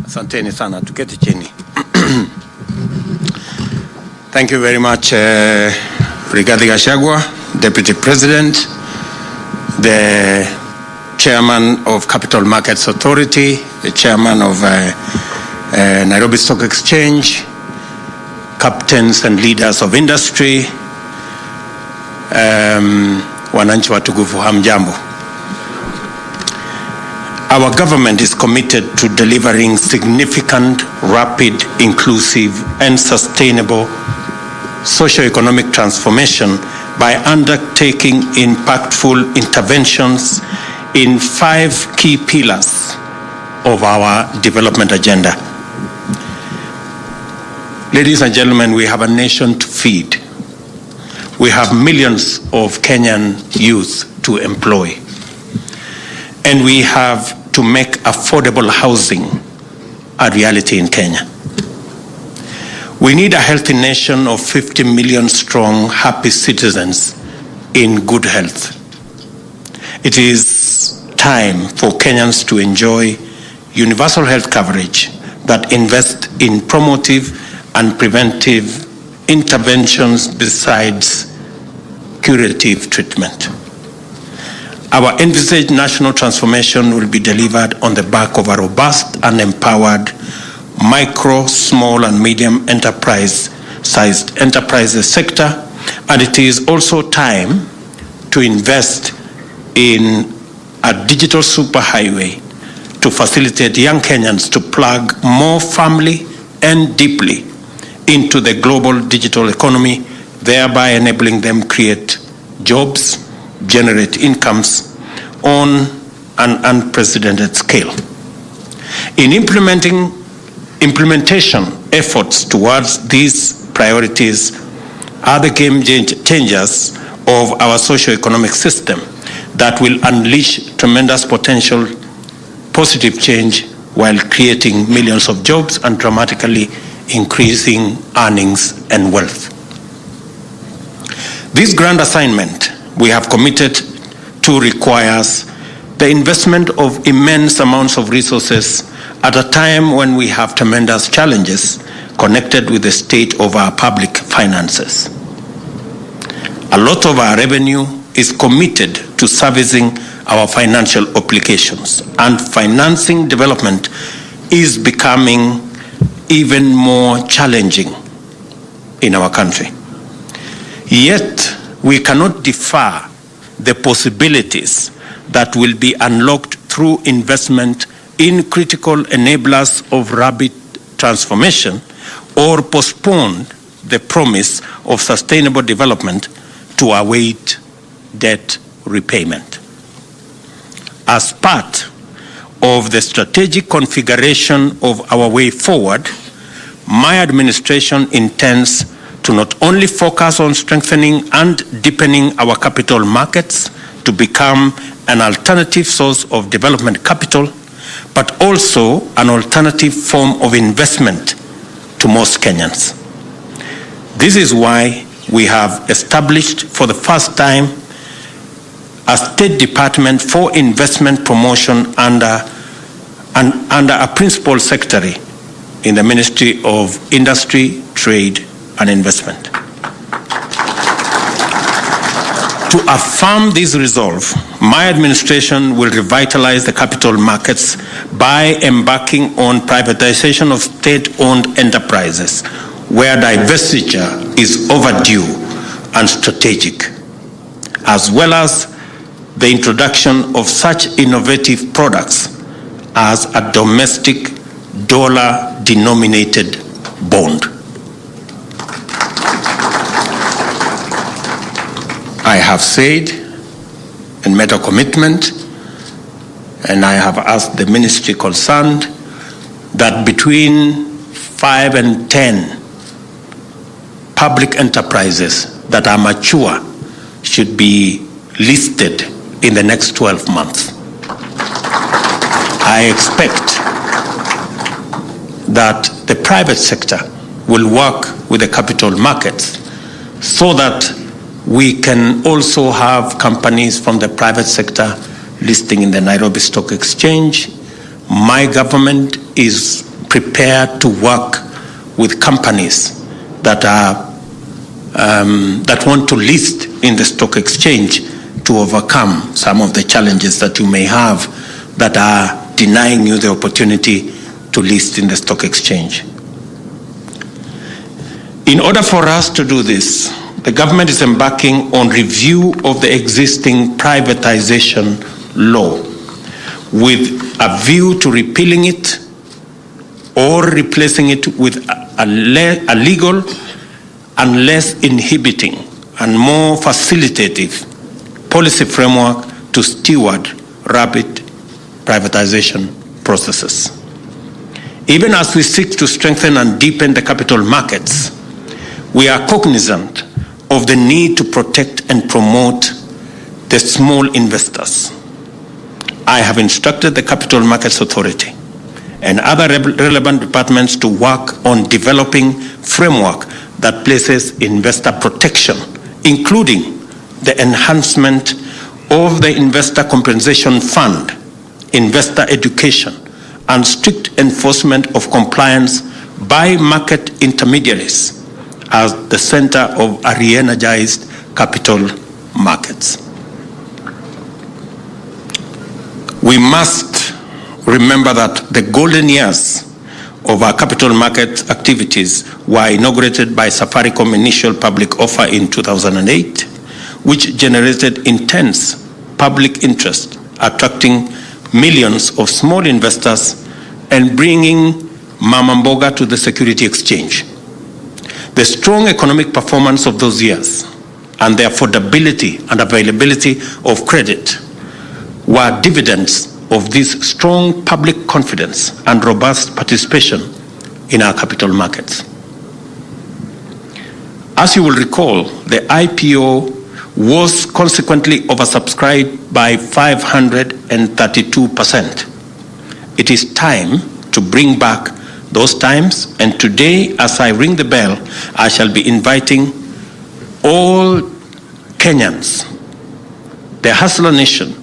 Asanteni sana, tuketi chini. Thank you very much, Rigathi Gachagua, Deputy President, the Chairman of Capital Markets Authority, the Chairman of Nairobi Stock Exchange, captains and leaders of industry, wananchi watukufu, hamjambo. Our government is committed to delivering significant, rapid, inclusive, and sustainable socio-economic transformation by undertaking impactful interventions in 5 key pillars of our development agenda. Ladies and gentlemen, we have a nation to feed. We have millions of Kenyan youth to employ. And we have to make affordable housing a reality in Kenya. We need a healthy nation of 50 million strong, happy citizens in good health. It is time for Kenyans to enjoy universal health coverage that invests in promotive and preventive interventions besides curative treatment. Our envisaged national transformation will be delivered on the back of a robust and empowered micro, small, and medium enterprise-sized enterprises sector, and it is also time to invest in a digital superhighway to facilitate young Kenyans to plug more firmly and deeply into the global digital economy, thereby enabling them create jobs, generate incomes on an unprecedented scale. In implementation efforts towards these priorities are the game changers of our socio-economic system that will unleash tremendous potential positive change while creating millions of jobs and dramatically increasing earnings and wealth. This grand assignment we have committed to requires the investment of immense amounts of resources at a time when we have tremendous challenges connected with the state of our public finances. A lot of our revenue is committed to servicing our financial obligations, and financing development is becoming even more challenging in our country. Yet, we cannot defer the possibilities that will be unlocked through investment in critical enablers of rapid transformation or postpone the promise of sustainable development to await debt repayment. As part of the strategic configuration of our way forward, my administration intends to not only focus on strengthening and deepening our capital markets to become an alternative source of development capital, but also an alternative form of investment to most Kenyans. This is why we have established for the first time a State Department for Investment Promotion under a principal secretary in the Ministry of Industry, Trade, and Investment. To affirm this resolve, my administration will revitalize the capital markets by embarking on privatization of state-owned enterprises where divestiture is overdue and strategic, as well as the introduction of such innovative products as a domestic dollar-denominated bond. I have said and made a commitment, and I have asked the ministry concerned that between 5 and 10 public enterprises that are mature should be listed in the next 12 months. I expect that the private sector will work with the capital markets so that we can also have companies from the private sector listing in the Nairobi Stock Exchange. My government is prepared to work with companies that want to list in the stock exchange to overcome some of the challenges that you may have that are denying you the opportunity to list in the stock exchange. In order for us to do this, the government is embarking on review of the existing privatization law with a view to repealing it or replacing it with a legal and less inhibiting and more facilitative policy framework to steward rapid privatization processes. Even as we seek to strengthen and deepen the capital markets, we are cognizant of the need to protect and promote the small investors. I have instructed the Capital Markets Authority and other relevant departments to work on developing framework that places investor protection, including the enhancement of the Investor Compensation Fund, investor education, and strict enforcement of compliance by market intermediaries as the center of a re-energized capital markets. We must remember that the golden years of our capital market activities were inaugurated by Safaricom initial public offer in 2008, which generated intense public interest, attracting millions of small investors and bringing Mama Mboga to the security exchange. The strong economic performance of those years and the affordability and availability of credit were dividends of this strong public confidence and robust participation in our capital markets. As you will recall, the IPO was consequently oversubscribed by 532%. It is time to bring back those times, and today, as I ring the bell, I shall be inviting all Kenyans, the Hustler Nation,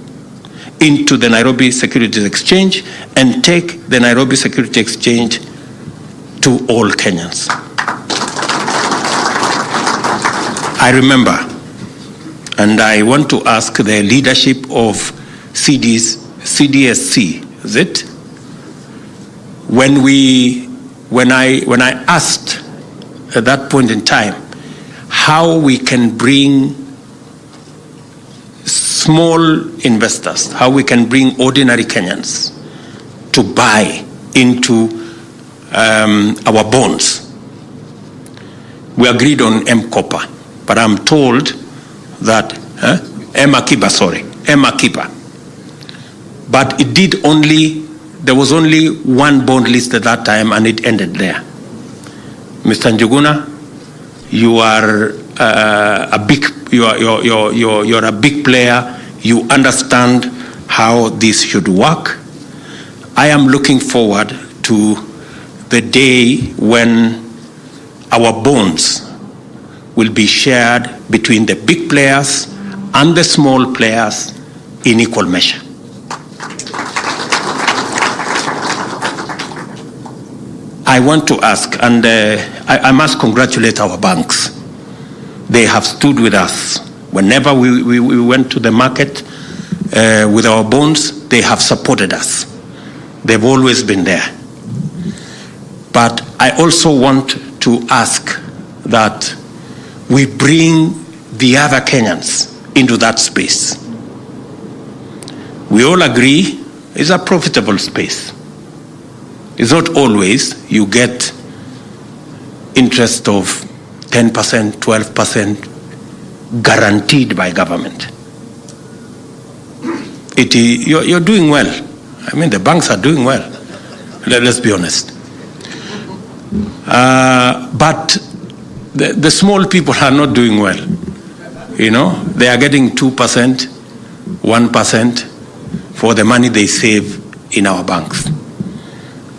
into the Nairobi Securities Exchange and take the Nairobi Securities Exchange to all Kenyans. I remember, and I want to ask the leadership of CDSC, is it? When I asked at that point in time how we can bring small investors, how we can bring ordinary Kenyans to buy into our bonds, we agreed on M-Kopa, but I'm told that M-Akiba, but it did only. There was only one bond list at that time, and it ended there. Mr. Njuguna, you are you're a big player. You understand how this should work. I am looking forward to the day when our bonds will be shared between the big players and the small players in equal measure. I want to ask, and I must congratulate our banks. They have stood with us. Whenever we went to the market with our bonds, they have supported us. They've always been there. But I also want to ask that we bring the other Kenyans into that space. We all agree it's a profitable space. It's not always you get interest of 10%, 12% guaranteed by government. You're doing well. I mean, the banks are doing well. Let's be honest. But the small people are not doing well. You know, they are getting 2%, 1% for the money they save in our banks.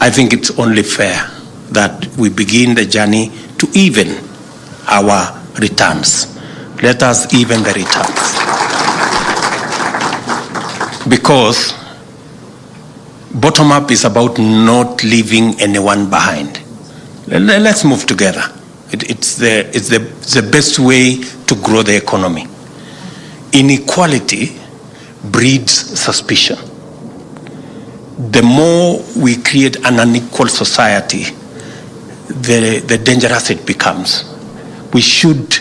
I think it's only fair that we begin the journey to even our returns. Let us even the returns. Because Bottom-up is about not leaving anyone behind. Let's move together. It's the best way to grow the economy. Inequality breeds suspicion. The more we create an unequal society, the dangerous it becomes. We should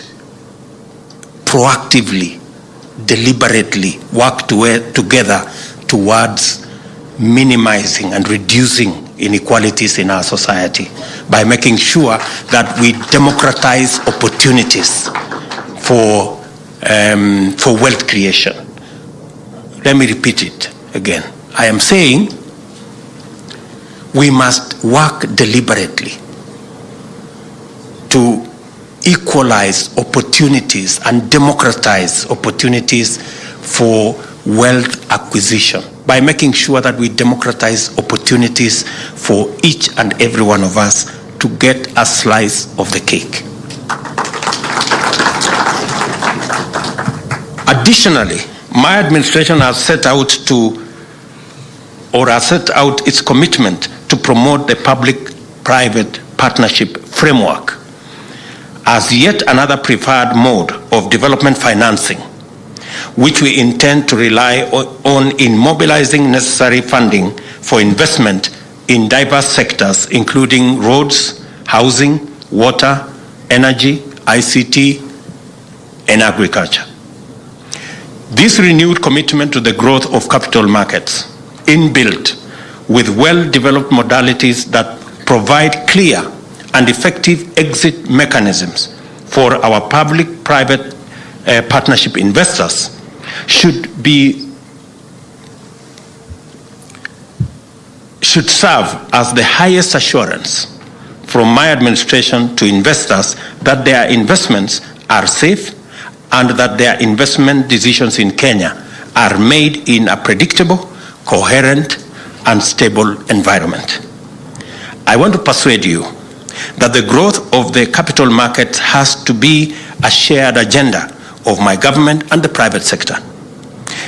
proactively, deliberately work together towards minimizing and reducing inequalities in our society by making sure that we democratize opportunities for wealth creation. Let me repeat it again. I am saying we must work deliberately to equalize opportunities and democratize opportunities for wealth acquisition by making sure that we democratize opportunities for each and every one of us to get a slice of the cake. Additionally, my administration has set out its commitment to promote the public-private partnership framework as yet another preferred mode of development financing, which we intend to rely on in mobilizing necessary funding for investment in diverse sectors, including roads, housing, water, energy, ICT, and agriculture. This renewed commitment to the growth of capital markets, inbuilt with well-developed modalities that provide clear and effective exit mechanisms for our public-private partnership investors, should serve as the highest assurance from my administration to investors that their investments are safe and that their investment decisions in Kenya are made in a predictable, coherent, and stable environment. I want to persuade you that the growth of the capital market has to be a shared agenda of my government and the private sector.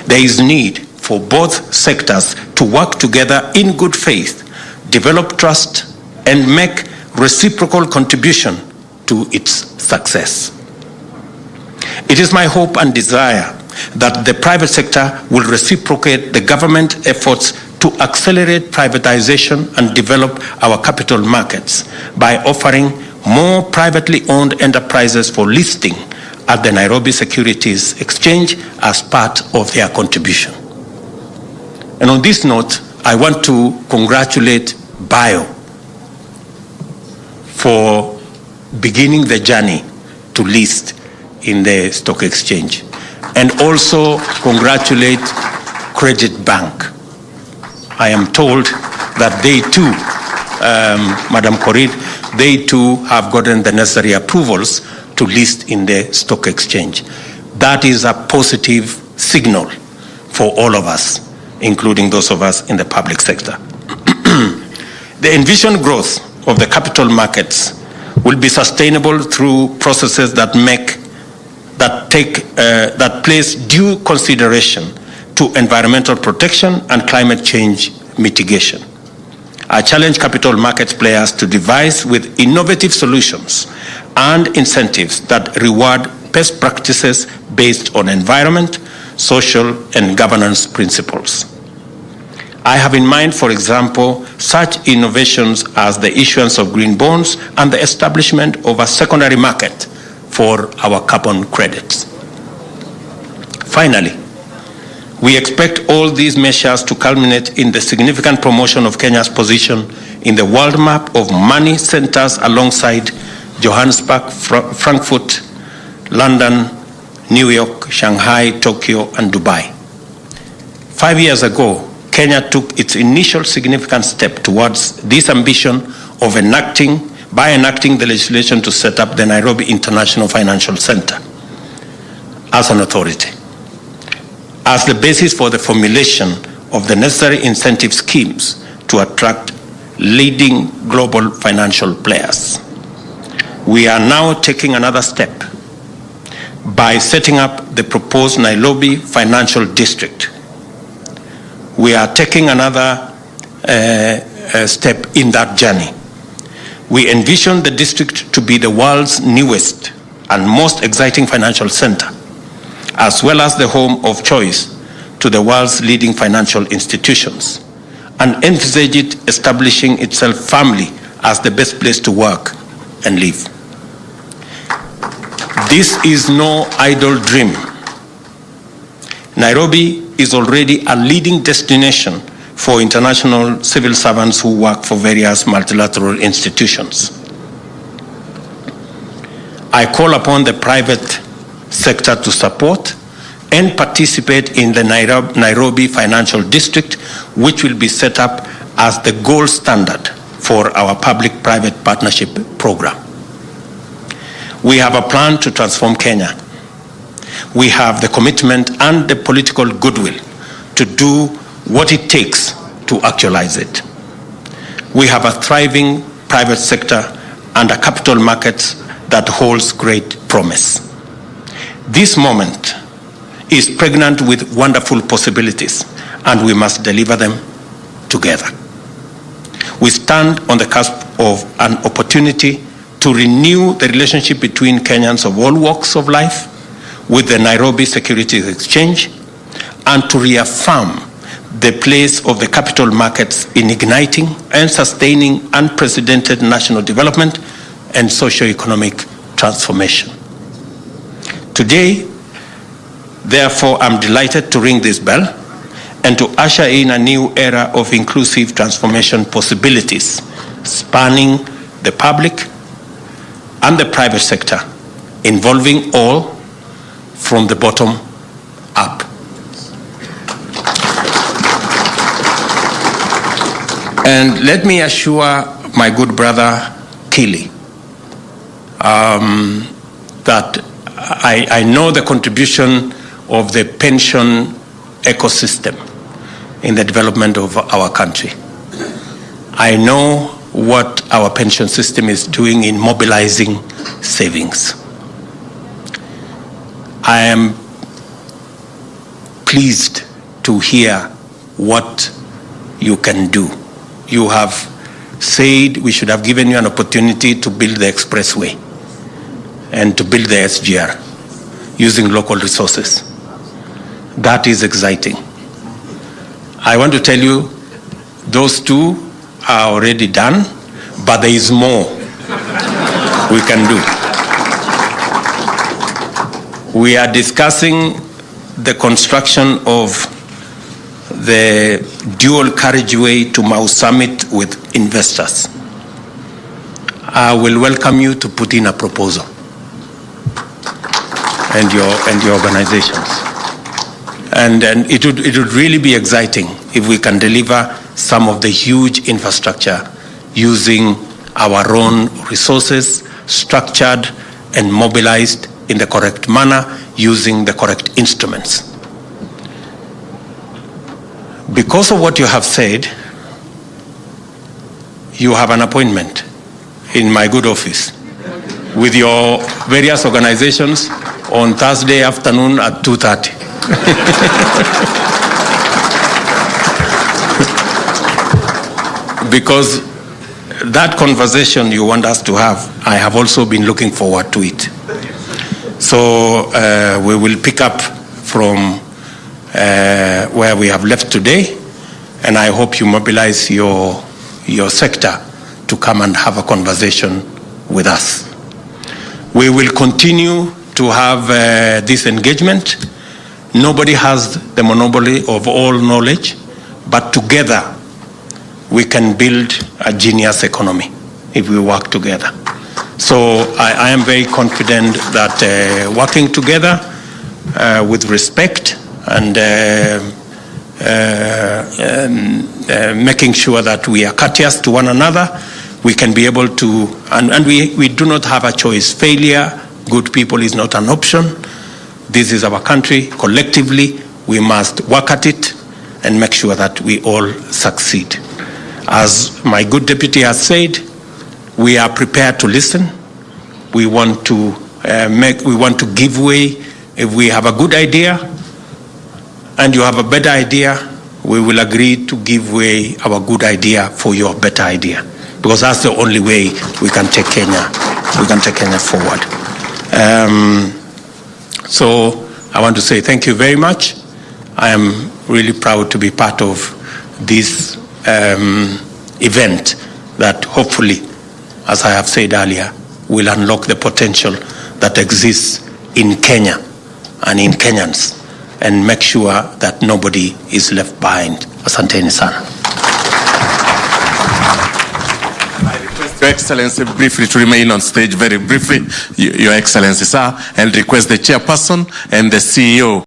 There is need for both sectors to work together in good faith, develop trust, and make reciprocal contribution to its success. It is my hope and desire that the private sector will reciprocate the government efforts to accelerate privatization and develop our capital markets by offering more privately owned enterprises for listing at the Nairobi Securities Exchange as part of their contribution. And on this note, I want to congratulate Bio for beginning the journey to list in the stock exchange, and also congratulate Credit Bank. I am told that they too, Madam Korir, they too have gotten the necessary approvals to list in the stock exchange. That is a positive signal for all of us, including those of us in the public sector. The envisioned growth of the capital markets will be sustainable through processes that place due consideration to environmental protection and climate change mitigation. I challenge capital markets players to devise with innovative solutions and incentives that reward best practices based on environment, social, and governance principles. I have in mind, for example, such innovations as the issuance of green bonds and the establishment of a secondary market for our carbon credits. Finally, we expect all these measures to culminate in the significant promotion of Kenya's position in the world map of money centers alongside Johannesburg, Frankfurt, London, New York, Shanghai, Tokyo, and Dubai. 5 years ago, Kenya took its initial significant step towards this ambition of enacting the legislation to set up the Nairobi International Financial Center as an authority, as the basis for the formulation of the necessary incentive schemes to attract leading global financial players. We are now taking another step by setting up the proposed Nairobi Financial District. We are taking another step in that journey. We envision the district to be the world's newest and most exciting financial center, as well as the home of choice to the world's leading financial institutions, and envisage it establishing itself firmly as the best place to work and live. This is no idle dream. Nairobi is already a leading destination for international civil servants who work for various multilateral institutions. I call upon the private sector to support and participate in the Nairobi Financial District, which will be set up as the gold standard for our public-private partnership program. We have a plan to transform Kenya. We have the commitment and the political goodwill to do what it takes to actualize it. We have a thriving private sector and a capital market that holds great promise. This moment is pregnant with wonderful possibilities, and we must deliver them together. We stand on the cusp of an opportunity to renew the relationship between Kenyans of all walks of life with the Nairobi Securities Exchange, and to reaffirm the place of the capital markets in igniting and sustaining unprecedented national development and socio-economic transformation. Today, therefore, I'm delighted to ring this bell and to usher in a new era of inclusive transformation possibilities, spanning the public and the private sector, involving all from the bottom up. And let me assure my good brother Kili that I know the contribution of the pension ecosystem in the development of our country. I know what our pension system is doing in mobilizing savings. I am pleased to hear what you can do. You have said we should have given you an opportunity to build the expressway and to build the SGR using local resources. That is exciting. I want to tell you, those two are already done, but there is more we can do. We are discussing the construction of the dual carriageway to Mau Summit with investors. I will welcome you to put in a proposal, and your organizations. And it would really be exciting if we can deliver some of the huge infrastructure using our own resources, structured and mobilized in the correct manner, using the correct instruments. Because of what you have said, you have an appointment in my good office with your various organizations on Thursday afternoon at 2:30. Because that conversation you want us to have, I have also been looking forward to it. So we will pick up from where we have left today, and I hope you mobilize your sector to come and have a conversation with us. We will continue to have this engagement. Nobody has the monopoly of all knowledge, but together we can build a genius economy if we work together. So I am very confident that working together with respect and making sure that we are courteous to one another, we can be able to, and we do not have a choice. Failure, good people, is not an option. This is our country. Collectively, we must work at it and make sure that we all succeed. As my good deputy has said, we are prepared to listen. We want to give way if we have a good idea and you have a better idea. we will agree to give way our good idea for your better idea, because that's the only way we can take Kenya forward. So I want to say thank you very much. I am really proud to be part of this event that hopefully, as I have said earlier, will unlock the potential that exists in Kenya and in Kenyans, and make sure that nobody is left behind. Asanteni sana. I request Your Excellency briefly to remain on stage, very briefly, Your Excellency, sir, and request the chairperson and the CEO